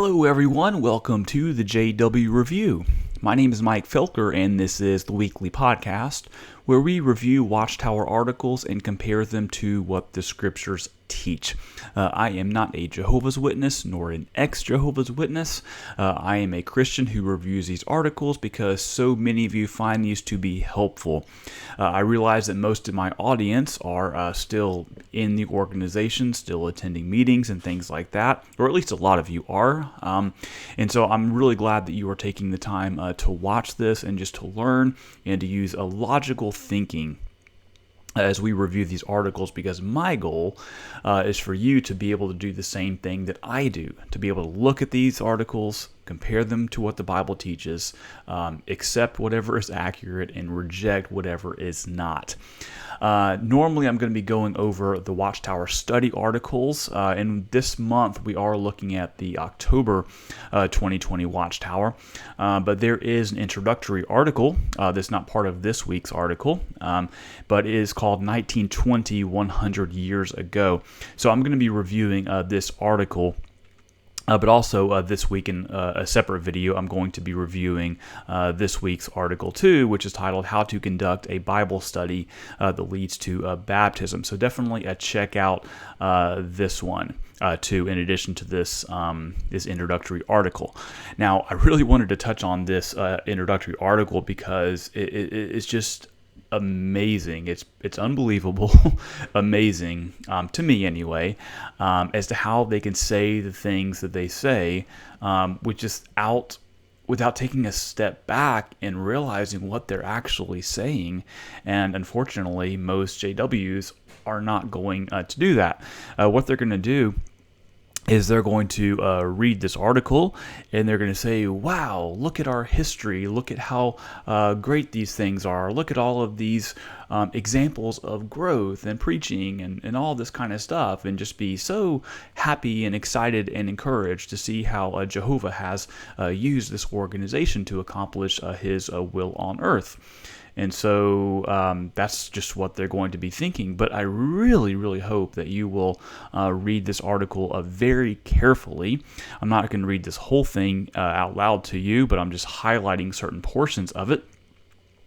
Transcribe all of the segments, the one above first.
Hello everyone, welcome to the JW Review. My name is Mike Felker and this is the weekly podcast where we review Watchtower articles and compare them to what the scriptures teach. I am not a Jehovah's Witness nor an ex-Jehovah's Witness. I am a Christian who reviews these articles because so many of you find these to be helpful. I realize that most of my audience are still in the organization, still attending meetings and things like that, or at least a lot of you are. And so I'm really glad that you are taking the time to watch this and just to learn and to use a logical thinking as we review these articles, because my goal is for you to be able to do the same thing that I do, to be able to look at these articles, compare them to what the Bible teaches, accept whatever is accurate, and reject whatever is not. Normally, I'm going to be going over the Watchtower study articles, and this month we are looking at the October 2020 Watchtower, but there is an introductory article that's not part of this week's article, but it is called 1920, 100 Years Ago. So I'm going to be reviewing this article. But also this week in a separate video, I'm going to be reviewing this week's article 2, which is titled How to Conduct a Bible Study That Leads to Baptism. So definitely check out this one too, in addition to this this introductory article. Now, I really wanted to touch on this introductory article because it's just amazing. It's unbelievable, amazing to me anyway, as to how they can say the things that they say, without taking a step back and realizing what they're actually saying. And unfortunately, most JWs are not going to do that. What they're going to do is they're going to read this article and they're going to say, wow, look at our history, look at how great these things are, look at all of these examples of growth and preaching and all this kind of stuff, and just be so happy and excited and encouraged to see how Jehovah has used this organization to accomplish his will on earth. And so that's just what they're going to be thinking. But I really, really hope that you will read this article very carefully. I'm not going to read this whole thing out loud to you, but I'm just highlighting certain portions of it.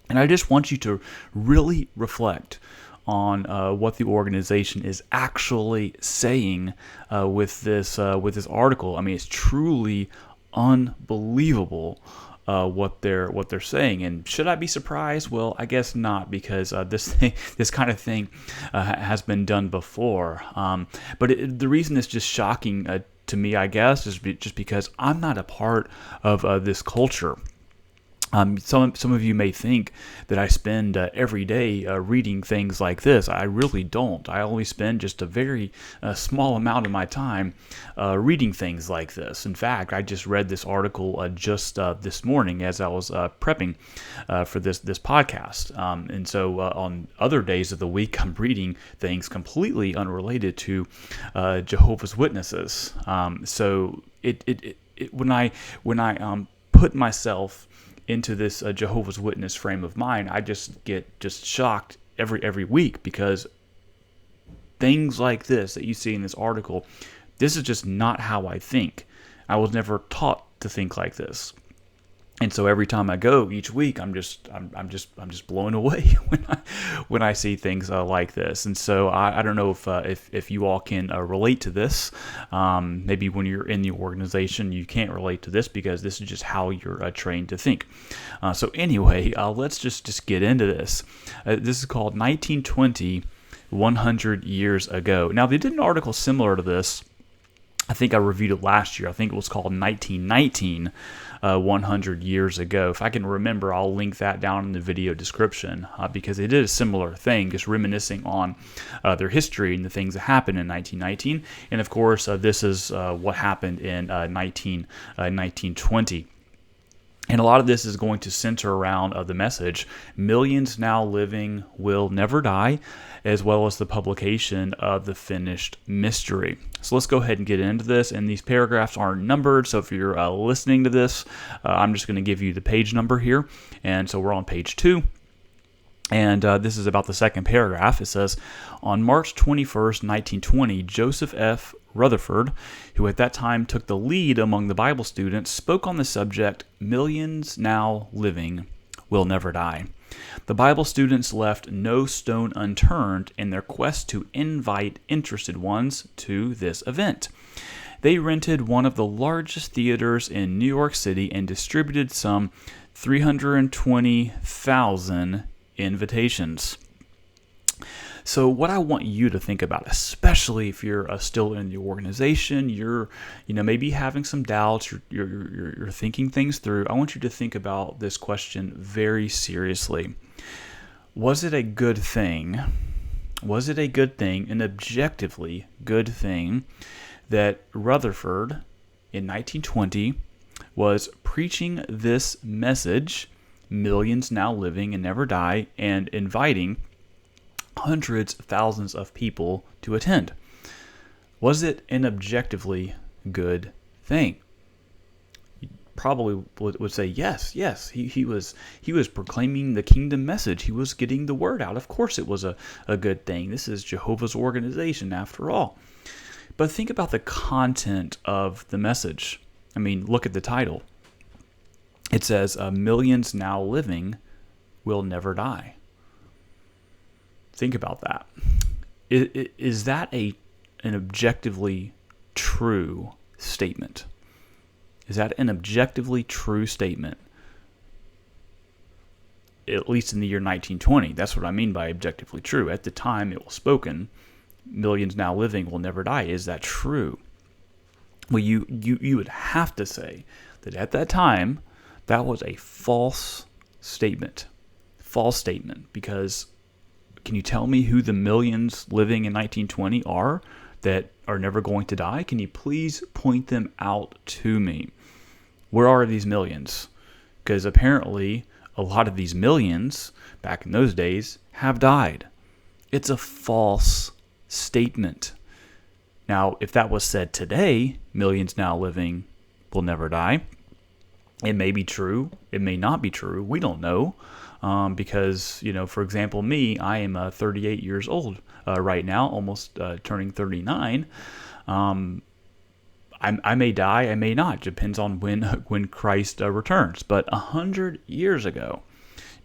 And I just want you to really reflect on what the organization is actually saying with this article. I mean, it's truly unbelievable. What they're saying. And should I be surprised? Well, I guess not, because this kind of thing has been done before. But the reason it's just shocking to me, I guess, is just because I'm not a part of this culture. Some of you may think that I spend every day reading things like this. I really don't. I only spend just a very small amount of my time reading things like this. In fact, I just read this article just this morning as I was prepping for this podcast. And so on other days of the week, I'm reading things completely unrelated to Jehovah's Witnesses. So when I put myself into this Jehovah's Witness frame of mind, I just get shocked every week, because things like this that you see in this article, this is just not how I think. I was never taught to think like this. And so every time I go each week, I'm just blown away when I see things like this. And so I don't know if you all can relate to this. Maybe when you're in the organization, you can't relate to this because this is just how you're trained to think. So anyway, let's just get into this. This is called 1920, 100 Years Ago. Now, they did an article similar to this. I think I reviewed it last year. I think it was called 1919, 100 Years Ago. If I can remember, I'll link that down in the video description, because they did a similar thing, just reminiscing on their history and the things that happened in 1919. And of course, this is what happened in 1920. And a lot of this is going to center around the message, millions now living will never die, as well as the publication of the Finnish Mystery. So let's go ahead and get into this. And these paragraphs aren't numbered, so if you're listening to this, I'm just going to give you the page number here. And so we're on page 2. And this is about the second paragraph. It says, on March 21st, 1920, Joseph F. Rutherford, who at that time took the lead among the Bible students, spoke on the subject, "Millions Now Living Will Never Die." The Bible students left no stone unturned in their quest to invite interested ones to this event. They rented one of the largest theaters in New York City and distributed some 320,000 invitations. So what I want you to think about, especially if you're still in the organization, you're maybe having some doubts, you're thinking things through, I want you to think about this question very seriously. Was it a good thing? Was it a good thing, an objectively good thing, that Rutherford in 1920 was preaching this message, "Millions Now Living and Never Die," and inviting hundreds of thousands of people to attend? Was it an objectively good thing? You probably would say yes. He was proclaiming the kingdom message. He was getting the word out. Of course it was a good thing. This is Jehovah's organization after all. But think about the content of the message. I mean, look at the title. It says, "Millions Now Living Will Never Die." Think about that. Is that an objectively true statement? Is that an objectively true statement? At least in the year 1920. That's what I mean by objectively true. At the time it was spoken, "Millions now living will never die." Is that true? Well, you would have to say that at that time, that was a false statement. False statement, because can you tell me who the millions living in 1920 are that are never going to die? Can you please point them out to me? Where are these millions? Because apparently a lot of these millions back in those days have died. It's a false statement. Now, if that was said today, "Millions now living will never die," it may be true. It may not be true. We don't know. Because, for example, me, I am 38 years old right now, almost turning 39. I may die, I may not. Depends on when Christ returns. But 100 years ago,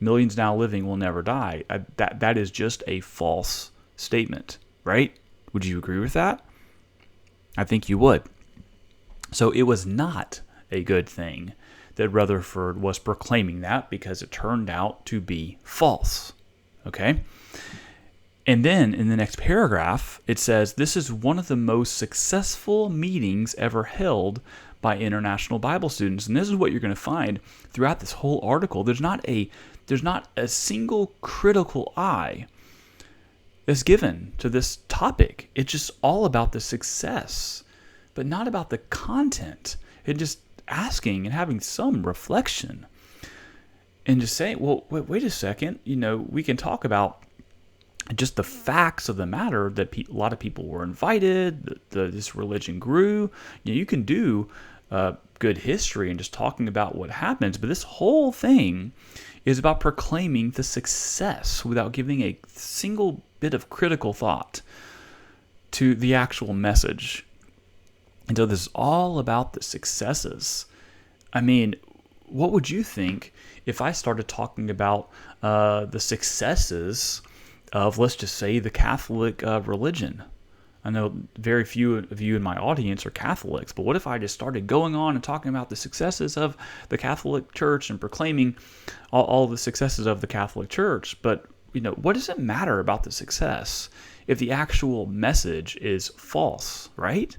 "Millions now living will never die." That is just a false statement, right? Would you agree with that? I think you would. So it was not a good thing that Rutherford was proclaiming that, because it turned out to be false. Okay? And then in the next paragraph, it says, "This is one of the most successful meetings ever held by international Bible students." And this is what you're going to find throughout this whole article. There's not a single critical eye that's given to this topic. It's just all about the success, but not about the content. It just asking and having some reflection and just saying, well, wait a second, we can talk about just the facts of the matter, that a lot of people were invited, this religion grew. You can do good history and just talking about what happens, but this whole thing is about proclaiming the success without giving a single bit of critical thought to the actual message. And so this is all about the successes. I mean, what would you think if I started talking about the successes of, let's just say, the Catholic religion? I know very few of you in my audience are Catholics, but what if I just started going on and talking about the successes of the Catholic Church and proclaiming all the successes of the Catholic Church? But, what does it matter about the success if the actual message is false, right?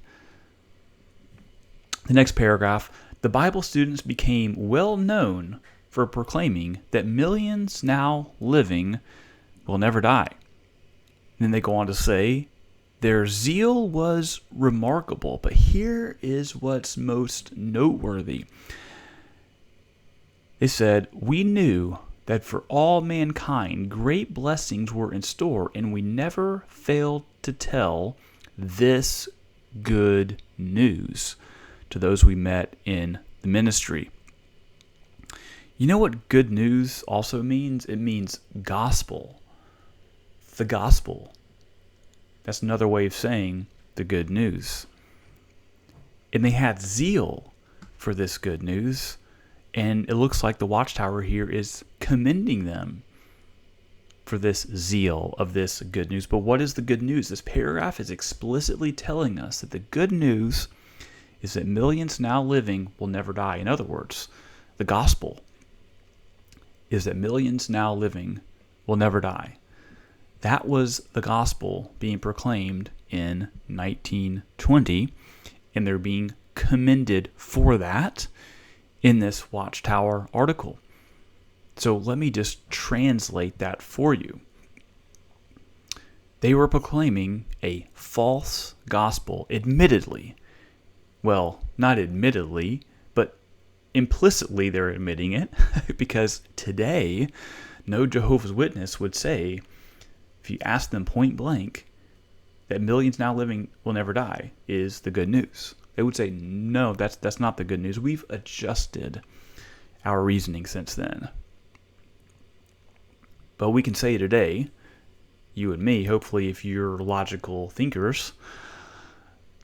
The next paragraph, "The Bible students became well known for proclaiming that millions now living will never die." Then they go on to say, "Their zeal was remarkable," but here is what's most noteworthy. They said, "We knew that for all mankind great blessings were in store, and we never failed to tell this good news to those we met in the ministry." You know what good news also means? It means gospel. The gospel. That's another way of saying the good news. And they had zeal for this good news. And it looks like the Watchtower here is commending them for this zeal of this good news. But what is the good news? This paragraph is explicitly telling us that the good news is that millions now living will never die. In other words, the gospel is that millions now living will never die. That was the gospel being proclaimed in 1920, and they're being commended for that in this Watchtower article. So let me just translate that for you. They were proclaiming a false gospel, admittedly. Well, not admittedly, but implicitly they're admitting it, because today, no Jehovah's Witness would say, if you ask them point blank, that millions now living will never die is the good news. They would say, no, that's not the good news. We've adjusted our reasoning since then. But we can say today, you and me, hopefully if you're logical thinkers,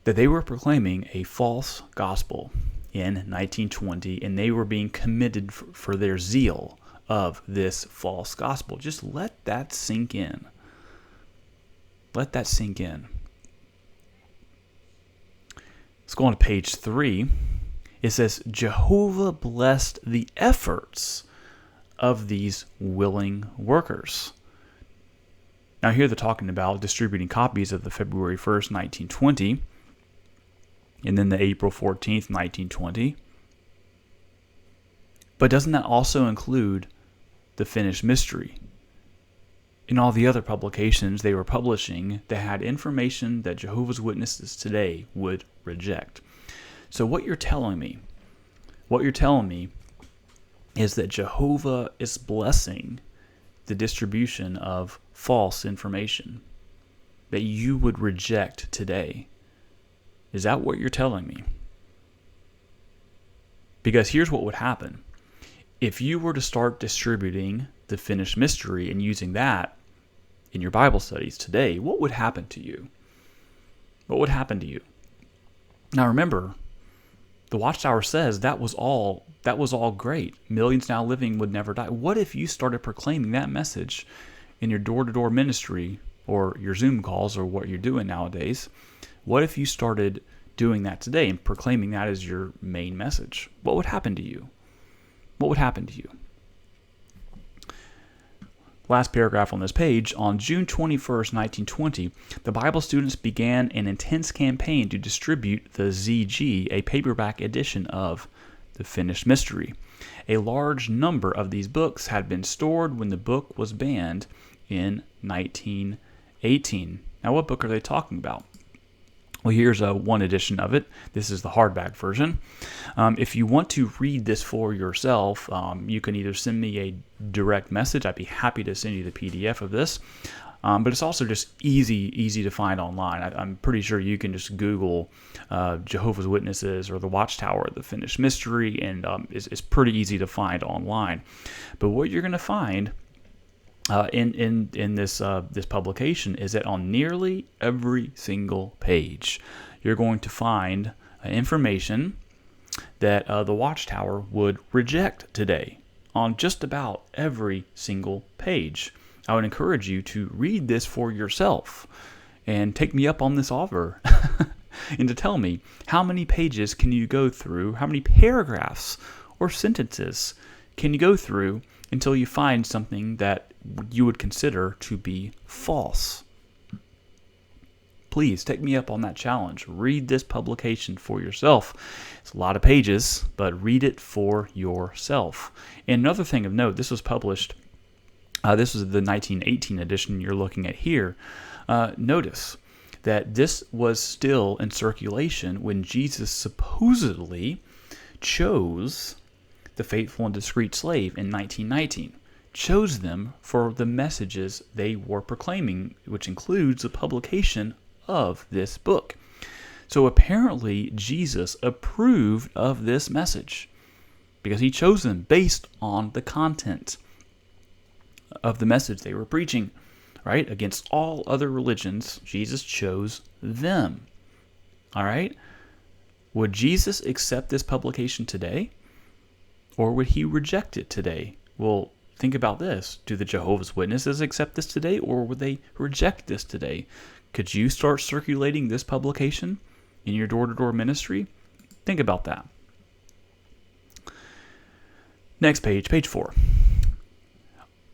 that they were proclaiming a false gospel in 1920, and they were being commended for their zeal of this false gospel. Just let that sink in. Let that sink in. Let's go on to page 3. It says, Jehovah blessed the efforts of these willing workers. Now here they're talking about distributing copies of the February 1st, 1920, and then the April 14th, 1920. But doesn't that also include the Finnish Mystery and all the other publications they were publishing that had information that Jehovah's Witnesses today would reject? So what you're telling me is that Jehovah is blessing the distribution of false information that you would reject today. Is that what you're telling me? Because here's what would happen. If you were to start distributing the Finnish Mystery and using that in your Bible studies today, what would happen to you? What would happen to you? Now remember, the Watchtower says that was all great. Millions now living would never die. What if you started proclaiming that message in your door-to-door ministry or your Zoom calls or what you're doing nowadays? What if you started doing that today and proclaiming that as your main message? What would happen to you? What would happen to you? Last paragraph on this page. On June 21st, 1920, the Bible students began an intense campaign to distribute the ZG, a paperback edition of the Finnish Mystery. A large number of these books had been stored when the book was banned in 1918. Now, what book are they talking about? Well, here's one edition of it. This is the hardback version. If you want to read this for yourself, you can either send me a direct message. I'd be happy to send you the PDF of this. But it's also just easy to find online. I'm pretty sure you can just Google Jehovah's Witnesses or the Watchtower, the Finnish Mystery, and it's pretty easy to find online. But what you're going to find in this publication is that on nearly every single page, you're going to find information that the Watchtower would reject today on just about every single page. I would encourage you to read this for yourself and take me up on this offer and to tell me how many pages can you go through, how many paragraphs or sentences can you go through until you find something that you would consider to be false. Please take me up on that challenge. Read this publication for yourself. It's a lot of pages, but read it for yourself. And another thing of note, this was published, this was the 1918 edition you're looking at here. Notice that this was still in circulation when Jesus supposedly chose the faithful and discreet slave in 1919. Chose them for the messages they were proclaiming, which includes the publication of this book. So apparently Jesus approved of this message because he chose them based on the content of the message they were preaching, right? Against all other religions, Jesus chose them. All right? Would Jesus accept this publication today? Or would he reject it today? Well, think about this. Do the Jehovah's Witnesses accept this today, or would they reject this today? Could you start circulating this publication in your door-to-door ministry? Think about that. Next page, page 4.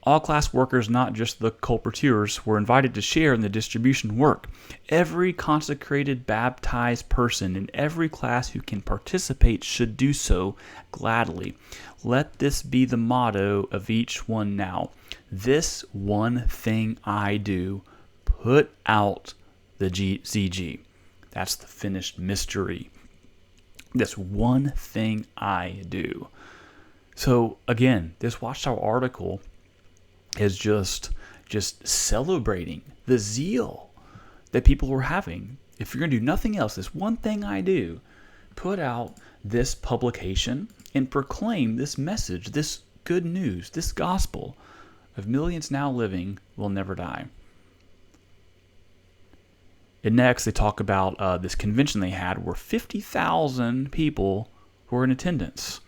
All class workers, not just the colporteurs, were invited to share in the distribution work. Every consecrated baptized person in every class who can participate should do so gladly. Let this be the motto of each one now. This one thing I do, put out the ZG. That's the Finnish Mystery. This one thing I do. So again, this Watchtower article is just celebrating the zeal that people were having. If you're going to do nothing else, this one thing I do, put out this publication and proclaim this message, this good news, this gospel of millions now living will never die. And next, they talk about this convention they had where 50,000 people were in attendance.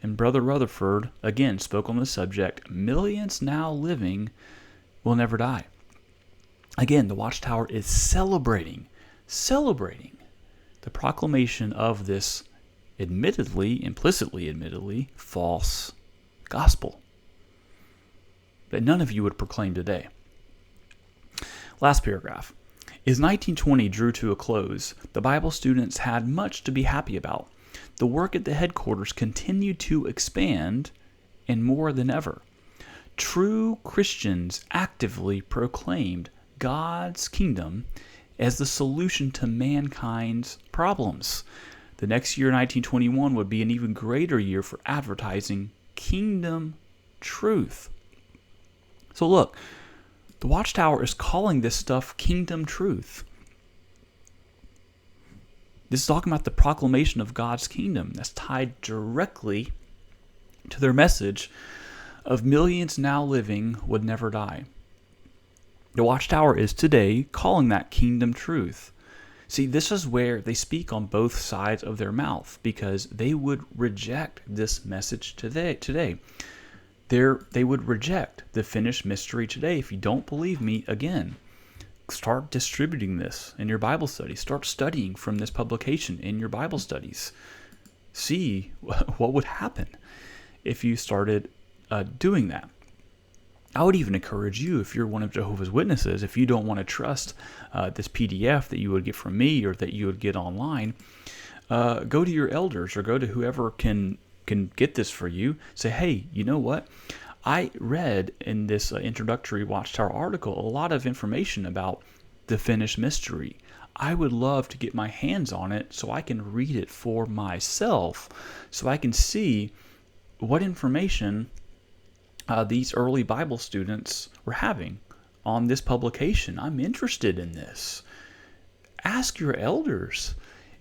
And Brother Rutherford, again, spoke on the subject, millions now living will never die. Again, the Watchtower is celebrating the proclamation of this implicitly admittedly, false gospel that none of you would proclaim today. Last paragraph. As 1920 drew to a close, the Bible students had much to be happy about. The work at the headquarters continued to expand, and more than ever. True Christians actively proclaimed God's kingdom as the solution to mankind's problems. The next year, 1921, would be an even greater year for advertising kingdom truth. So look, the Watchtower is calling this stuff kingdom truth. This is talking about the proclamation of God's kingdom that's tied directly to their message of millions now living would never die. The Watchtower is today calling that kingdom truth. See, this is where they speak on both sides of their mouth because they would reject this message today. They would reject the Finnish Mystery today. If you don't believe me, again, start distributing this in your Bible studies. Start studying from this publication in your Bible studies. See what would happen if you started doing that. I would even encourage you, if you're one of Jehovah's Witnesses, if you don't want to trust this PDF that you would get from me or that you would get online, go to your elders or go to whoever can get this for you. Say, hey, you know what? I read in this introductory Watchtower article a lot of information about the Finnish Mystery. I would love to get my hands on it so I can read it for myself, so I can see what information these early Bible students were having on this publication. I'm interested in this. Ask your elders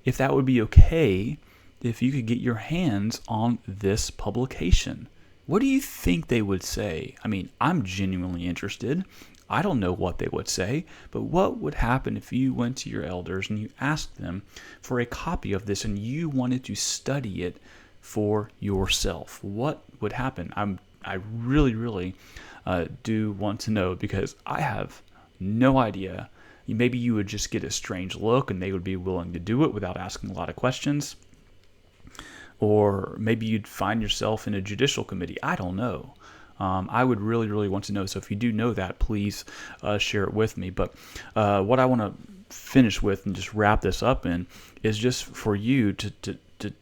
if that would be okay if you could get your hands on this publication. What do you think they would say? I mean, I'm genuinely interested. I don't know what they would say, but what would happen if you went to your elders and you asked them for a copy of this and you wanted to study it for yourself? What would happen? I really do want to know because I have no idea. Maybe you would just get a strange look and they would be willing to do it without asking a lot of questions. Or maybe you'd find yourself in a judicial committee. I don't know. I would really want to know. So if you do know that, please share it with me. But what I want to finish with and just wrap this up in is just for you to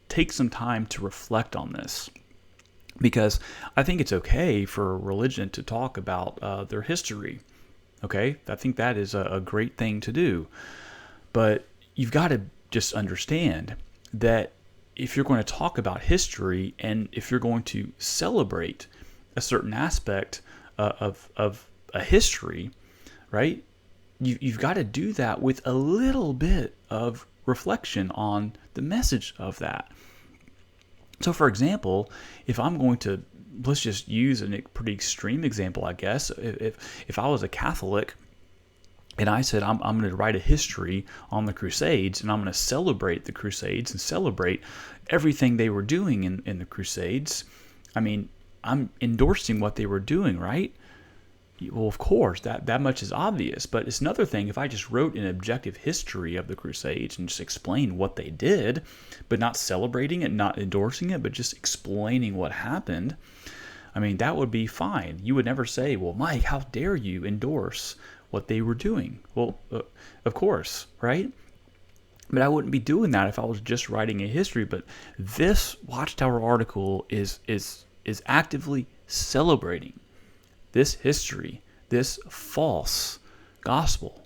take some time to reflect on this. Because I think it's okay for religion to talk about their history. Okay? I think that is a great thing to do. But you've got to just understand that if you're going to talk about history and if you're going to celebrate a certain aspect of a history, right? You've got to do that with a little bit of reflection on the message of that. So, for example, if I'm going to, let's just use a pretty extreme example, I guess. If I was a Catholic And I said, I'm going to write a history on the Crusades, and I'm going to celebrate the Crusades and celebrate everything they were doing in the Crusades. I mean, I'm endorsing what they were doing, right? Well, of course, that much is obvious. But it's another thing if I just wrote an objective history of the Crusades and just explained what they did, but not celebrating it, not endorsing it, but just explaining what happened. I mean, that would be fine. You would never say, well, Mike, how dare you endorse what they were doing? Well, of course, right? But I wouldn't be doing that if I was just writing a history. But this Watchtower article is actively celebrating this history, this false gospel.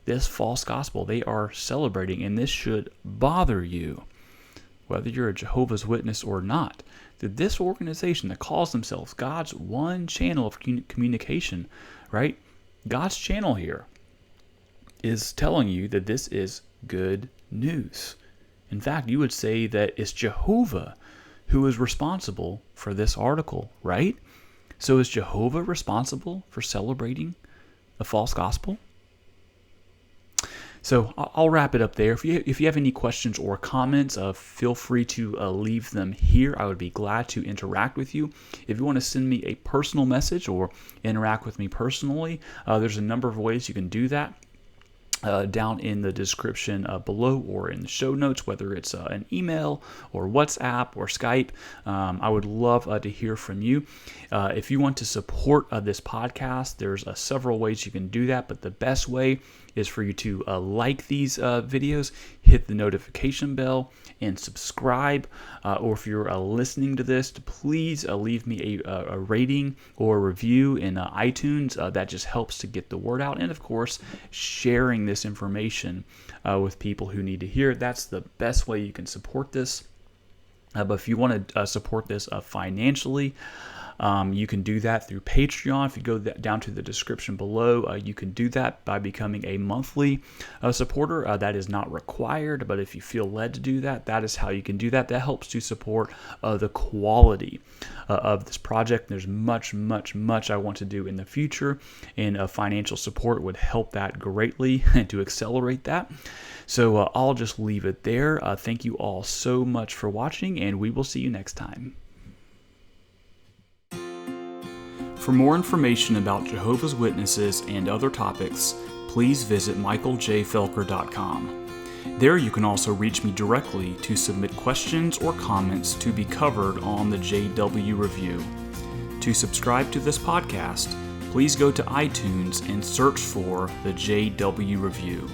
They are celebrating, and this should bother you, whether you're a Jehovah's Witness or not. That this organization that calls themselves God's one channel of communication, right? God's channel here is telling you that this is good news. In fact, you would say that it's Jehovah who is responsible for this article, right? So is Jehovah responsible for celebrating a false gospel? So I'll wrap it up there. If you have any questions or comments, feel free to leave them here. I would be glad to interact with you. If you want to send me a personal message or interact with me personally, there's a number of ways you can do that. Down in the description below or in the show notes, whether it's an email or WhatsApp or Skype. I would love to hear from you. If you want to support this podcast, there's several ways you can do that, but the best way is for you to like these videos, hit the notification bell, and subscribe. Or if you're listening to this, please leave me a rating or a review in iTunes. That just helps to get the word out. And of course, sharing this information with people who need to hear it. That's the best way you can support this. But if you want to support this financially, you can do that through Patreon. If you go down to the description below, you can do that by becoming a monthly supporter. That is not required, but if you feel led to do that, that is how you can do that. That helps to support the quality of this project. There's much, much, much I want to do in the future, and financial support would help that greatly and to accelerate that. So I'll just leave it there. Thank you all so much for watching, and we will see you next time. For more information about Jehovah's Witnesses and other topics, please visit michaeljfelker.com. There you can also reach me directly to submit questions or comments to be covered on the JW Review. To subscribe to this podcast, please go to iTunes and search for the JW Review.